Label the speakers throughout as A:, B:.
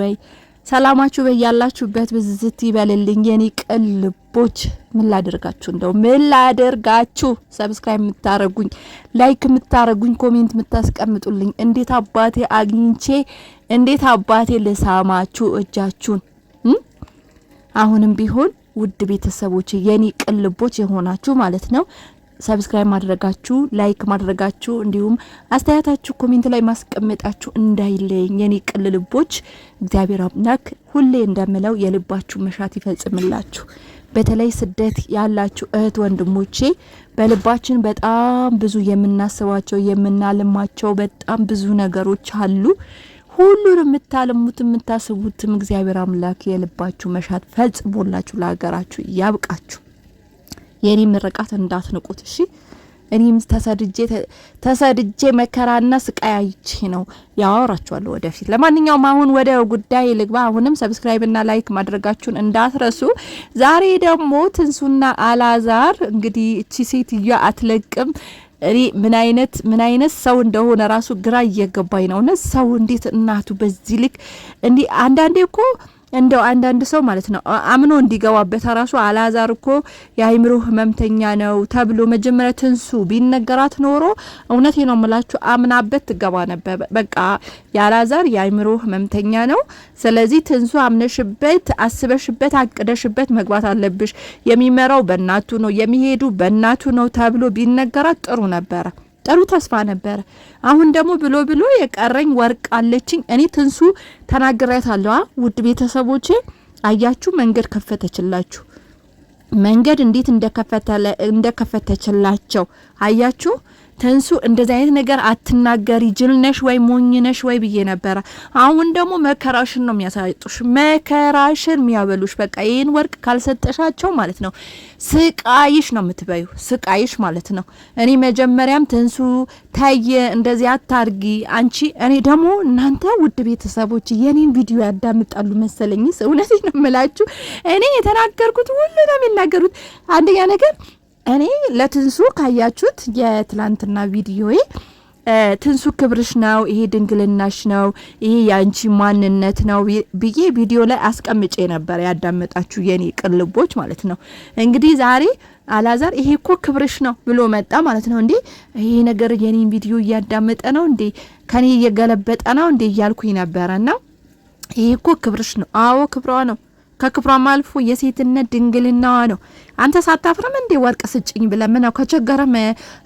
A: ወይ ሰላማችሁ በያላችሁበት ብዝት ይበልልኝ የኔ ቅልቦች። ምን ላደርጋችሁ ሰብስክራይብ የምታረጉኝ ላይክ የምታረጉኝ ኮሜንት የምታስቀምጡልኝ እንዴት አባቴ አግኝቼ እንዴት አባቴ ልሳማችሁ እጃችሁን። አሁንም ቢሆን ውድ ቤተሰቦች የኔ ቅልቦች የሆናችሁ ማለት ነው ሰብስክራይብ ማድረጋችሁ ላይክ ማድረጋችሁ እንዲሁም አስተያየታችሁ ኮሜንት ላይ ማስቀመጣችሁ እንዳይለኝ የኔ ቅልልቦች። እግዚአብሔር አምላክ ሁሌ እንደምለው የልባችሁ መሻት ይፈጽምላችሁ። በተለይ ስደት ያላችሁ እህት ወንድሞቼ በልባችን በጣም ብዙ የምናስባቸው የምናልማቸው በጣም ብዙ ነገሮች አሉ። ሁሉንም የምታልሙት የምታስቡትም እግዚአብሔር አምላክ የልባችሁ መሻት ፈጽሞላችሁ ለሀገራችሁ ያብቃችሁ። የኔ ምርቃት እንዳትንቁት እሺ። እኔም ተሰድጄ መከራና ስቃይ አይቼ ነው ያወራችኋለሁ ወደፊት። ለማንኛውም አሁን ወደ ጉዳይ ልግባ። አሁንም ሰብስክራይብ እና ላይክ ማድረጋችሁን እንዳትረሱ። ዛሬ ደግሞ ትንሱና አላዛር እንግዲህ እቺ ሴትዮ አትለቅም። እኔ ምን አይነት ሰው እንደሆነ ራሱ ግራ እየገባኝ ነው። ሰው እንዴት እናቱ በዚህ ልክ እንዲ አንዳንዴ እኮ እንደው አንዳንድ ሰው ማለት ነው አምኖ እንዲገባበት ራሱ አላዛር እኮ የአይምሮ ህመምተኛ ነው ተብሎ መጀመሪያ ትንሱ ቢነገራት ኖሮ እውነቴ ነው የምላችሁ አምናበት ትገባ ነበር። በቃ የአላዛር የአይምሮ ህመምተኛ ነው፣ ስለዚህ ትንሱ አምነሽበት አስበሽበት አቅደሽበት መግባት አለብሽ፣ የሚመራው በእናቱ ነው የሚሄዱ በእናቱ ነው ተብሎ ቢነገራት ጥሩ ነበር። ጥሩ ተስፋ ነበር። አሁን ደግሞ ብሎ የቀረኝ ወርቅ አለችኝ። እኔ ትንሱ ተናግሬያታለሁ። ውድ ቤተሰቦቼ አያችሁ መንገድ ከፈተችላችሁ። መንገድ እንዴት እንደከፈተችላቸው አያችሁ። ትንሱ እንደዚህ አይነት ነገር አትናገሪ ጅልነሽ ወይ ሞኝነሽ ወይ ብዬ ነበር። አሁን ደግሞ መከራሽን ነው የሚያሳጡሽ፣ መከራሽን የሚያበሉሽ። በቃ ይሄን ወርቅ ካልሰጠሻቸው ማለት ነው ስቃይሽ ነው የምትበዩ፣ ስቃይሽ ማለት ነው። እኔ መጀመሪያም ትንሱ ታየ እንደዚህ አታርጊ አንቺ። እኔ ደግሞ እናንተ ውድ ቤተሰቦች የኔን ቪዲዮ ያዳምጣሉ መሰለኝስ። እውነቴን ነው የምላችሁ እኔ የተናገርኩት ሁሉ ነው የሚናገሩት። አንደኛ ነገር እኔ ለትንሱ ካያችሁት የትላንትና ቪዲዮዬ ትንሱ ክብርሽ ነው፣ ይሄ ድንግልናሽ ነው፣ ይሄ ያንቺ ማንነት ነው ብዬ ቪዲዮ ላይ አስቀምጬ ነበር ያዳመጣችሁ የኔ ቅልቦች ማለት ነው። እንግዲህ ዛሬ አላዛር ይሄ እኮ ክብርሽ ነው ብሎ መጣ ማለት ነው። እንዴ ይሄ ነገር የኔን ቪዲዮ እያዳመጠ ነው እንዴ ከኔ እየገለበጠ ነው እንዴ እያልኩኝ ነበርና ይሄ እኮ ክብርሽ ነው። አዎ ክብሯ ነው። ከክብሯም አልፎ የሴትነት ድንግልናዋ ነው። አንተ ሳታፍርም እንዴ ወርቅ ስጭኝ ብለምነው ከቸገረም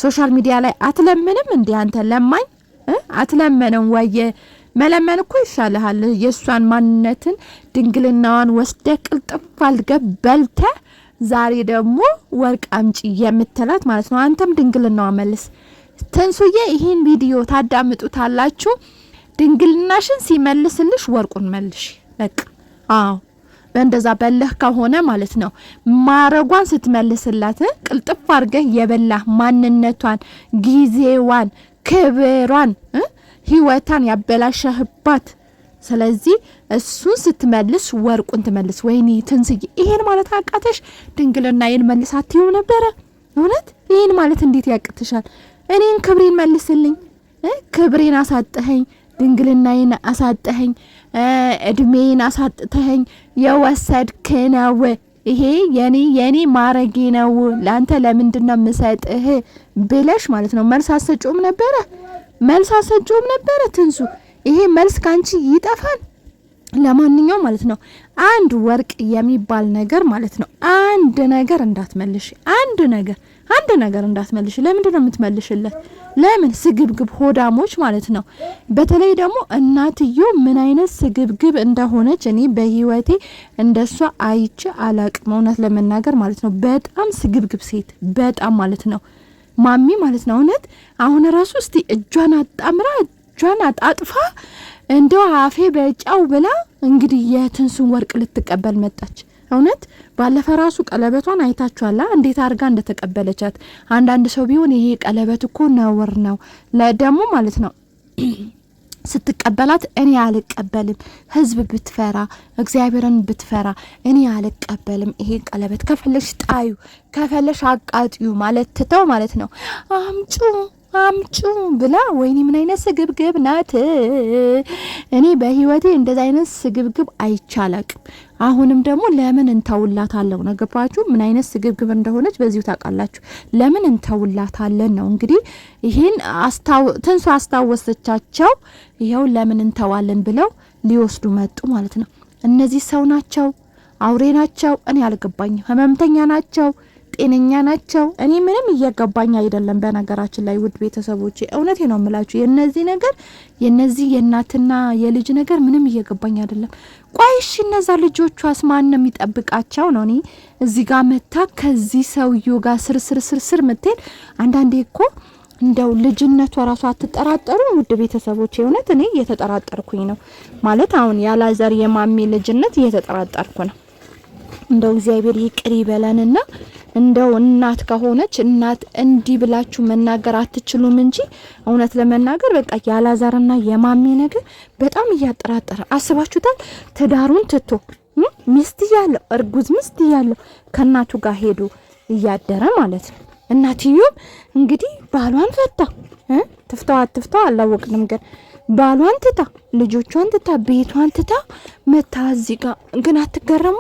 A: ሶሻል ሚዲያ ላይ አትለምንም እንዴ? አንተ ለማኝ አትለምንም ወይ? መለመን እኮ ይሻልሃል። የሷን ማንነትን ድንግልናዋን ወስደ ቅልጥፍ አድርገህ በልተ ዛሬ ደግሞ ወርቅ አምጪ የምትላት ማለት ነው። አንተም ድንግልናዋ መልስ። ትንሱዬ ይሄን ቪዲዮ ታዳምጡታላችሁ። ድንግልናሽን ሲመልስልሽ ወርቁን መልሽ በቃ። አዎ እንደዛ በለህ ከሆነ ማለት ነው ማረጓን ስትመልስላት ቅልጥፍ አርገህ የበላህ ማንነቷን ጊዜዋን ክብሯን ህይወታን ያበላሸህባት። ስለዚህ እሱን ስትመልስ ወርቁን ትመልስ። ወይኔ ትንስዬ ይሄን ማለት አቃተሽ? ድንግልናዬን መልሳት ይው ነበረ። እውነት ይሄን ማለት እንዴት ያቅትሻል? እኔን ክብሬን መልስልኝ። ክብሬን አሳጠኸኝ፣ ድንግልናዬን አሳጠኸኝ፣ እድሜን አሳጥተኸኝ የወሰድክ ነው። ይሄ የኔ ማረጌ ነው። ላንተ ለምንድነው የምሰጥህ ብለሽ ማለት ነው መልስ አሰጪውም ነበረ ትንሱ። ይሄ መልስ ካንቺ ይጠፋል። ለማንኛውም ማለት ነው አንድ ወርቅ የሚባል ነገር ማለት ነው አንድ ነገር እንዳትመልሽ፣ አንድ ነገር እንዳትመልሽ። ለምንድን ነው የምትመልሽለት? ለምን? ስግብግብ ሆዳሞች ማለት ነው። በተለይ ደግሞ እናትዮ ምን አይነት ስግብግብ እንደሆነች እኔ በህይወቴ እንደሷ አይቼ አላቅም። እውነት ለመናገር ማለት ነው በጣም ስግብግብ ሴት በጣም ማለት ነው ማሚ ማለት ነው። እውነት አሁን ራሱ እስቲ እጇን አጣምራ እጇን አጣጥፋ እንደው አፌ በጫው ብላ እንግዲህ የትንሱን ወርቅ ልትቀበል መጣች። እውነት ባለፈ ራሱ ቀለበቷን አይታችኋላ እንዴት አርጋ እንደተቀበለቻት። አንዳንድ ሰው ቢሆን ይሄ ቀለበት እኮ ነውር ነው ለደሙ ማለት ነው ስትቀበላት እኔ አልቀበልም፣ ህዝብ ብትፈራ እግዚአብሔርን ብትፈራ እኔ አልቀበልም፣ ይሄ ቀለበት ከፈለሽ ጣዩ ከፈለሽ አቃጥዩ ማለት ትተው ማለት ነው አምጩ ብላ ወይኔ ምን አይነት ስግብግብ ናት። እኔ በህይወቴ እንደዛ አይነት ስግብግብ አይቻላቅም። አሁንም ደግሞ ለምን እንተውላታለን ነው ገባችሁ? ምን አይነት ስግብግብ እንደሆነች በዚሁ ታውቃላችሁ። ለምን እንተውላታለን ነው እንግዲህ። ይሄን ትንሱ አስታወሰቻቸው። ይሄው ለምን እንተዋለን ብለው ሊወስዱ መጡ ማለት ነው። እነዚህ ሰው ናቸው? አውሬ ናቸው? እኔ አልገባኝም። ህመምተኛ ናቸው? ጤነኛ ናቸው? እኔ ምንም እየገባኝ አይደለም። በነገራችን ላይ ውድ ቤተሰቦቼ እውነቴ ነው የምላችሁ፣ የነዚህ ነገር የነዚህ የእናትና የልጅ ነገር ምንም እየገባኝ አይደለም። ቆይሽ እነዛ ልጆቿስ ማን ነው የሚጠብቃቸው ነው? እኔ እዚህ ጋር መታ ከዚህ ሰውዬው ጋር ስር ምትል አንዳንዴ እኮ እንደው ልጅነቷ ራሱ አትጠራጠሩ ውድ ቤተሰቦቼ? እውነት እኔ እየተጠራጠርኩኝ ነው ማለት አሁን ያላዘር የማሚ ልጅነት እየተጠራጠርኩ ነው። እንደው እግዚአብሔር ይቅር ይበለንና እንደው እናት ከሆነች እናት እንዲህ ብላችሁ መናገር አትችሉም እንጂ እውነት ለመናገር በቃ ያላዛርና የማሚ ነገር በጣም እያጠራጠረ አስባችሁታል። ትዳሩን ትቶ ሚስት ያለው እርጉዝ ሚስት ያለው ከናቱ ጋር ሄዶ እያደረ ማለት ነው። እናትዮም እንግዲህ ባሏን ፈታ ትፍታው አላወቅንም፣ ግን ባሏን ትታ ልጆቿን ትታ ቤቷን ትታ መታ እዚህ ጋር ግን አትገረሙ?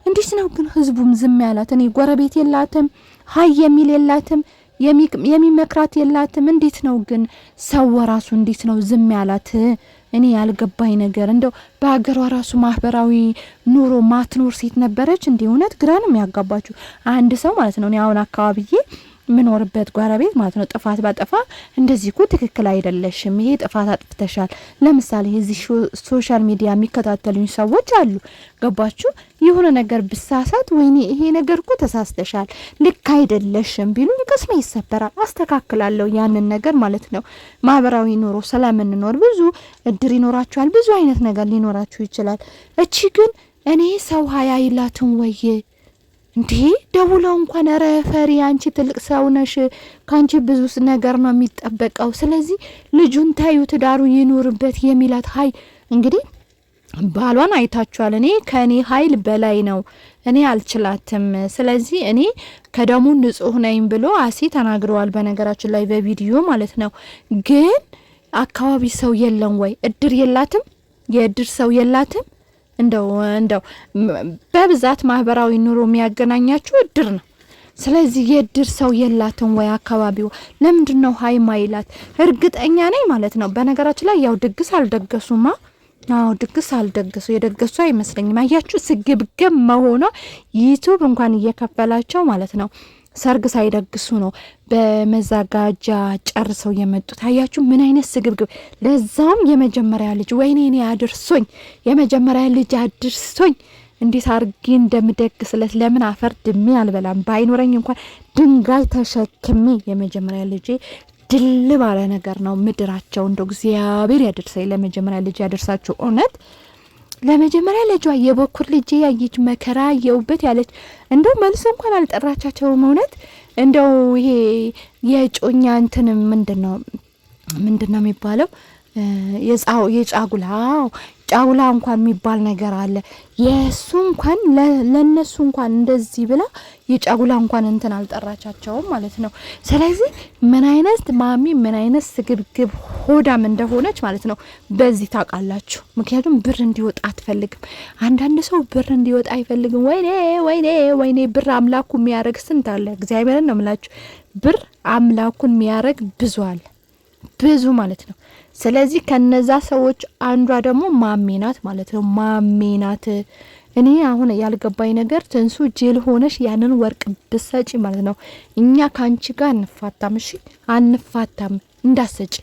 A: እንዴት ነው ግን ህዝቡም ዝም ያላት? እኔ ጎረቤት የላትም፣ ሀይ የሚል የላትም፣ የሚመክራት የላትም። እንዴት ነው ግን ሰው ራሱ እንዴት ነው ዝም ያላት? እኔ ያልገባኝ ነገር እንደው በአገሯ ራሱ ማህበራዊ ኑሮ ማትኖር ሴት ነበረች እንዴ? እውነት ግራንም ያጋባችሁ አንድ ሰው ማለት ነው። እኔ አሁን አካባቢዬ ምኖርበት ጎረቤት ማለት ነው ጥፋት ባጠፋ እንደዚህ እኮ ትክክል አይደለሽም፣ ይሄ ጥፋት አጥፍተሻል። ለምሳሌ እዚህ ሶሻል ሚዲያ የሚከታተሉኝ ሰዎች አሉ፣ ገባችሁ? የሆነ ነገር ብሳሳት ወይኔ ይሄ ነገር እኮ ተሳስተሻል፣ ልክ አይደለሽም ቢሉኝ ቅስሜ ይሰበራል። አስተካክላለሁ ያንን ነገር ማለት ነው። ማህበራዊ ኑሮ ስለምንኖር ብዙ እድር ይኖራችኋል፣ ብዙ አይነት ነገር ሊኖራችሁ ይችላል። እቺ ግን እኔ ሰው ሀያ ይላትን ወይ እንዴ ደውለው እንኳን ረፈሪ አንቺ ትልቅ ሰው ነሽ፣ ካንቺ ብዙ ነገር ነው የሚጠበቀው፣ ስለዚህ ልጁን ታዩ ትዳሩ ይኑርበት የሚላት ሀይ እንግዲህ ባሏን አይታችኋል። እኔ ከኔ ኃይል በላይ ነው፣ እኔ አልችላትም፣ ስለዚህ እኔ ከደሙ ንጹህ ነኝ ብሎ አሲ ተናግረዋል። በነገራችን ላይ በቪዲዮ ማለት ነው። ግን አካባቢ ሰው የለም ወይ? እድር የላትም? የእድር ሰው የላትም? እንደው በብዛት ማህበራዊ ኑሮ የሚያገናኛችሁ እድር ነው። ስለዚህ የእድር ሰው የላትም ወይ አካባቢው? ለምንድነው ሀይ ማይላት? እርግጠኛ ነኝ ማለት ነው። በነገራችን ላይ ያው ድግስ አልደገሱማ። ድግስ አልደገሱ የደገሱ አይመስለኝም። አያችሁ ስግብግብ መሆኗ ዩቲዩብ እንኳን እየከፈላቸው ማለት ነው ሰርግ ሳይደግሱ ነው በመዛጋጃ ጨርሰው የመጡት። አያችሁ ምን አይነት ስግብግብ! ለዛውም የመጀመሪያ ልጅ ወይኔ እኔ አድርሶኝ የመጀመሪያ ልጅ አድርሶኝ እንዴት አርጌ እንደምደግስለት ለምን አፈር ድሜ አልበላም? ባይኖረኝ እንኳን ድንጋይ ተሸክሜ የመጀመሪያ ልጅ ድል ባለ ነገር ነው ምድራቸው። እንደው እግዚአብሔር ያደርሰኝ ለመጀመሪያ ልጅ ያደርሳቸው። እውነት ለመጀመሪያ ልጇ የበኩር ልጅ ያየች መከራ የውበት ያለች እንደው መልስ እንኳን አልጠራቻቸውም። እውነት እንደው ይሄ የጮኛ እንትን ምንድነው የሚባለው ጫጉላ እንኳን የሚባል ነገር አለ። የሱ እንኳን ለነሱ እንኳን እንደዚህ ብላ የጫጉላ እንኳን እንትን አልጠራቻቸውም ማለት ነው። ስለዚህ ምን አይነት ማሚ ምን አይነት ስግብግብ ሆዳም እንደሆነች ማለት ነው በዚህ ታውቃላችሁ። ምክንያቱም ብር እንዲወጣ አትፈልግም። አንዳንድ ሰው ብር እንዲወጣ አይፈልግም። ወይኔ ብር አምላኩ የሚያረግ ስንት አለ። እግዚአብሔርን ነው የምላችሁ። ብር አምላኩን የሚያረግ ብዙ ማለት ነው። ስለዚህ ከነዛ ሰዎች አንዷ ደግሞ ማሜ ናት ማለት ነው። ማሜ ናት። እኔ አሁን ያልገባኝ ነገር ትንሱ ጅል ሆነሽ ያንን ወርቅ ብሰጪ ማለት ነው እኛ ካንቺ ጋር እንፋታም። እሺ አንፋታም እንዳሰጪ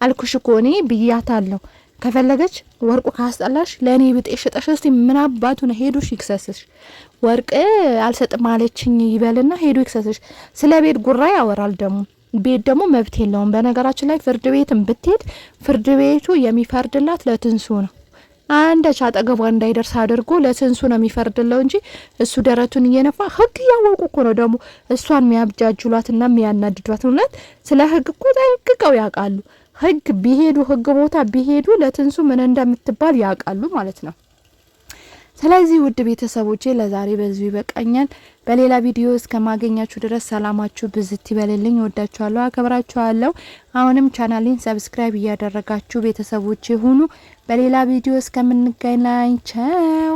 A: አልኩሽ እኮ እኔ ብያታለሁ። ከፈለገች ወርቁ ካስጠላሽ ለኔ ብጤ ሽጠሽ እስቲ ምን አባቱ ነው ሄዱሽ ይክሰስሽ። ወርቅ አልሰጥም አለችኝ ይበልና ሄዱ ይክሰስሽ። ስለ ቤት ጉራ ያወራል ደግሞ ቤት ደግሞ መብት የለውም። በነገራችን ላይ ፍርድ ቤትም ብትሄድ ፍርድ ቤቱ የሚፈርድላት ለትንሱ ነው። አንዳች አጠገቧ እንዳይደርስ አድርጎ ለትንሱ ነው የሚፈርድለው እንጂ እሱ ደረቱን እየነፋ ህግ ያወቁ እኮ ነው ደግሞ እሷን የሚያብጃጁላትና የሚያናድዷት። እውነት ስለ ህግ እኮ ጠንቅቀው ያውቃሉ። ህግ ቦታ ቢሄዱ ለትንሱ ምን እንደምትባል ያውቃሉ ማለት ነው። ስለዚህ ውድ ቤተሰቦቼ ለዛሬ በዚሁ ይበቃኛል። በሌላ ቪዲዮ እስከማገኛችሁ ድረስ ሰላማችሁ ብዝት ይበልልኝ። ወዳችኋለሁ፣ አከብራችኋለሁ። አሁንም ቻናሌን ሰብስክራይብ እያደረጋችሁ ቤተሰቦቼ ሁኑ። በሌላ ቪዲዮ እስከምንገናኝ ቻው።